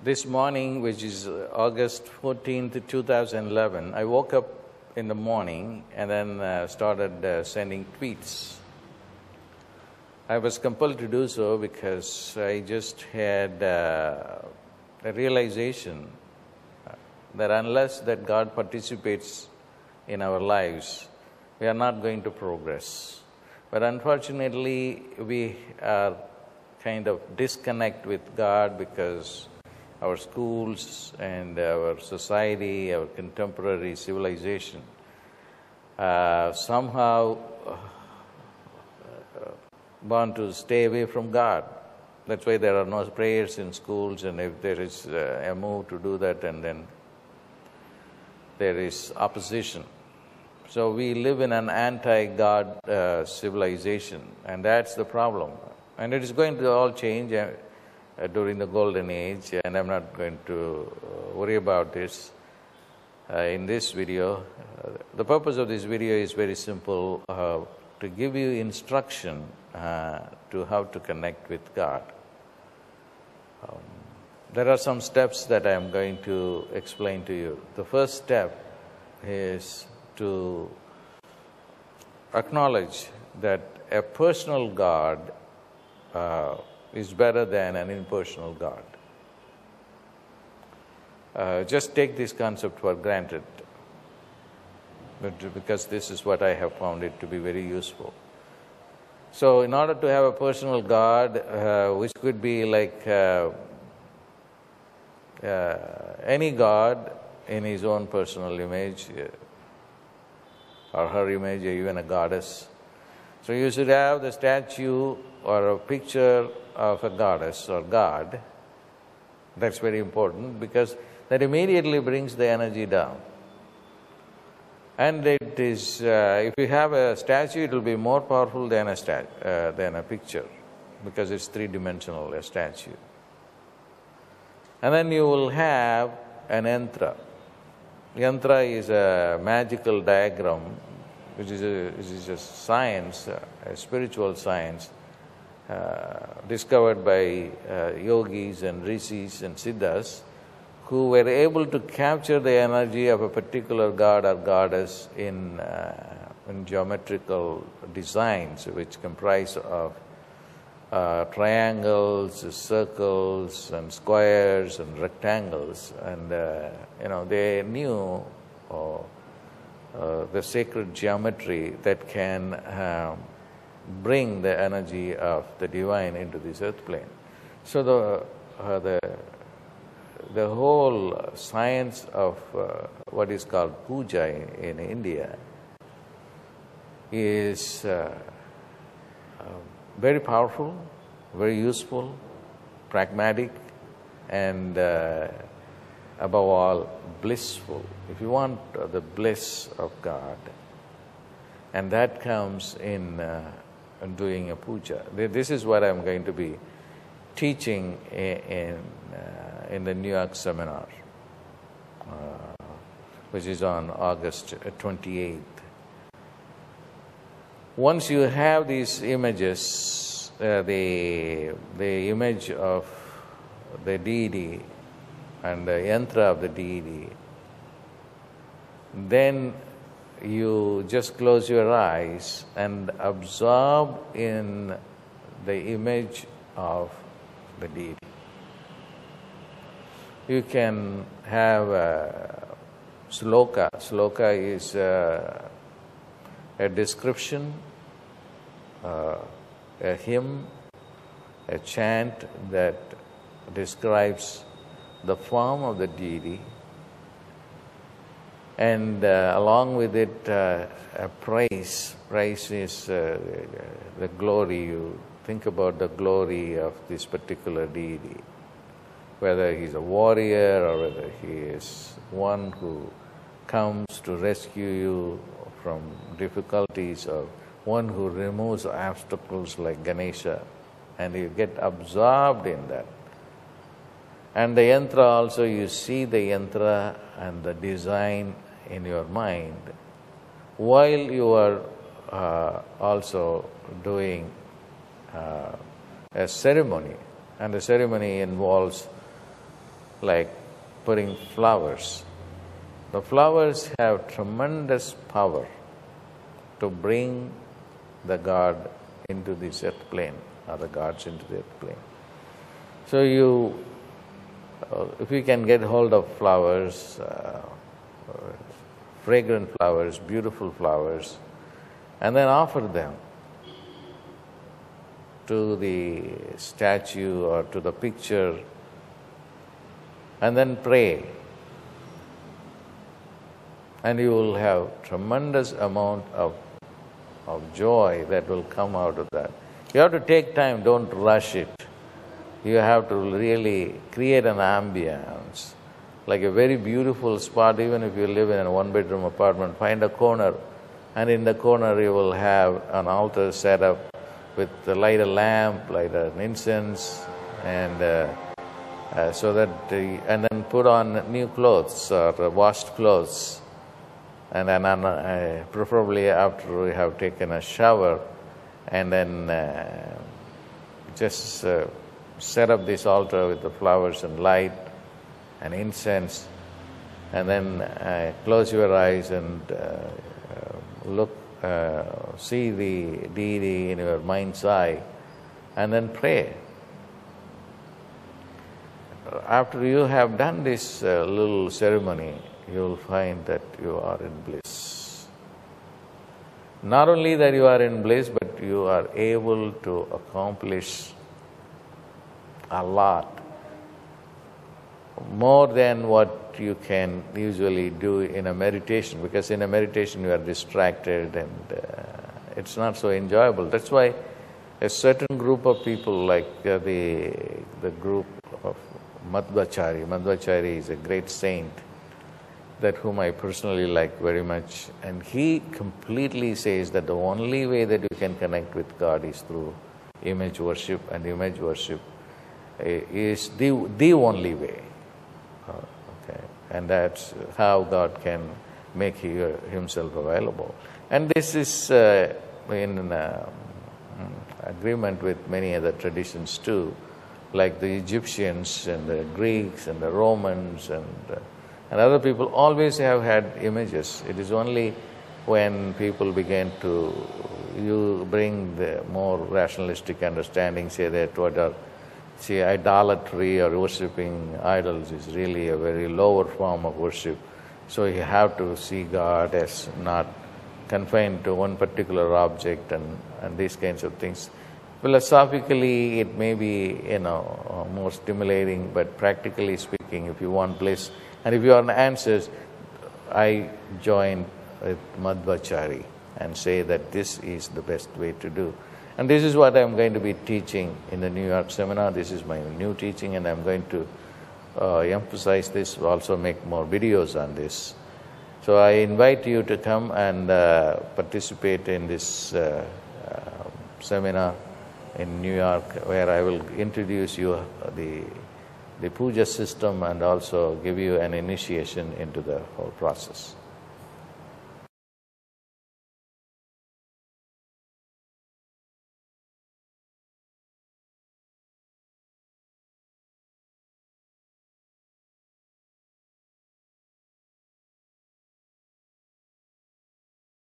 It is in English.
This morning, which is August 14th, 2011, I woke up in the morning and then started sending tweets. I was compelled to do so because I just had a realization that unless that God participates in our lives, we are not going to progress. But unfortunately, we are kind of disconnect with God because our schools and our society, our contemporary civilization, somehow want to stay away from God. That's why there are no prayers in schools, and if there is a move to do that, and then there is opposition. So we live in an anti-God civilization, and that's the problem. And it is going to all change during the golden age, and I'm not going to worry about this in this video. The purpose of this video is very simple, to give you instruction to how to connect with God. There are some steps that I am going to explain to you. The first step is to acknowledge that a personal God is better than an impersonal God. Just take this concept for granted, because this is what I have found it to be very useful. So in order to have a personal God, which could be like any God in his own personal image, or her image, or even a goddess. So you should have the statue or a picture of a goddess or God. That's very important, because that immediately brings the energy down. And it is, if you have a statue, it will be more powerful than a picture, because it's three-dimensional, a statue. And then you will have an yantra. Yantra is a magical diagram, which is a science, a spiritual science, discovered by yogis and rishis and siddhas, who were able to capture the energy of a particular god or goddess in geometrical designs, which comprise of triangles, circles, and squares, and rectangles. And they knew the sacred geometry that can bring the energy of the divine into this earth plane. So the whole science of what is called Puja in India is very powerful, very useful, pragmatic, and above all, blissful. If you want the bliss of God, and that comes in doing a puja. This is what I'm going to be teaching in the New York seminar, which is on August 28th. Once you have these images, the image of the deity and the yantra of the deity, then you just close your eyes and absorb in the image of the deity. You can have a sloka. Sloka is a description, a hymn, a chant that describes the form of the deity, and along with it a praise. Praise is the glory. You think about the glory of this particular deity, whether he's a warrior or whether he is one who comes to rescue you from difficulties, or one who removes obstacles like Ganesha, and you get absorbed in that. And the yantra also, you see the yantra and the design in your mind while you are also doing a ceremony. And the ceremony involves like putting flowers. The flowers have tremendous power to bring the god into this earth plane, or the gods into the earth plane. So if you can get hold of flowers, fragrant flowers, beautiful flowers, and then offer them to the statue or to the picture, and then pray, and you will have tremendous amount of joy that will come out of that. You have to take time, don't rush it. You have to really create an ambience, like a very beautiful spot. Even if you live in a one-bedroom apartment, find a corner, and in the corner you will have an altar set up with light a lamp, light an incense, and so that and then put on new clothes or washed clothes, and then preferably after you have taken a shower, and then just set up this altar with the flowers and light and incense, and then close your eyes and look, see the deity in your mind's eye, and then pray. After you have done this little ceremony, you will find that you are in bliss. Not only that you are in bliss, but you are able to accomplish a lot more than what you can usually do in a meditation, because in a meditation you are distracted and it's not so enjoyable. That's why a certain group of people, like the group of Madhvacharya is a great saint that whom I personally like very much, and he completely says that the only way that you can connect with God is through image worship, and image worship is the only way. Okay, and that's how God can make himself available. And this is in agreement with many other traditions too, like the Egyptians and the Greeks and the Romans and other people always have had images. It is only when people began to bring the more rationalistic understanding, say that idolatry or worshipping idols is really a very lower form of worship. So you have to see God as not confined to one particular object and these kinds of things. Philosophically, it may be more stimulating, but practically speaking, if you want bliss and if you want answers, I join with Madhvacharya and say that this is the best way to do. And this is what I'm going to be teaching in the New York seminar. This is my new teaching, and I'm going to emphasize this, also make more videos on this. So I invite you to come and participate in this seminar in New York, where I will introduce you the Puja system and also give you an initiation into the whole process.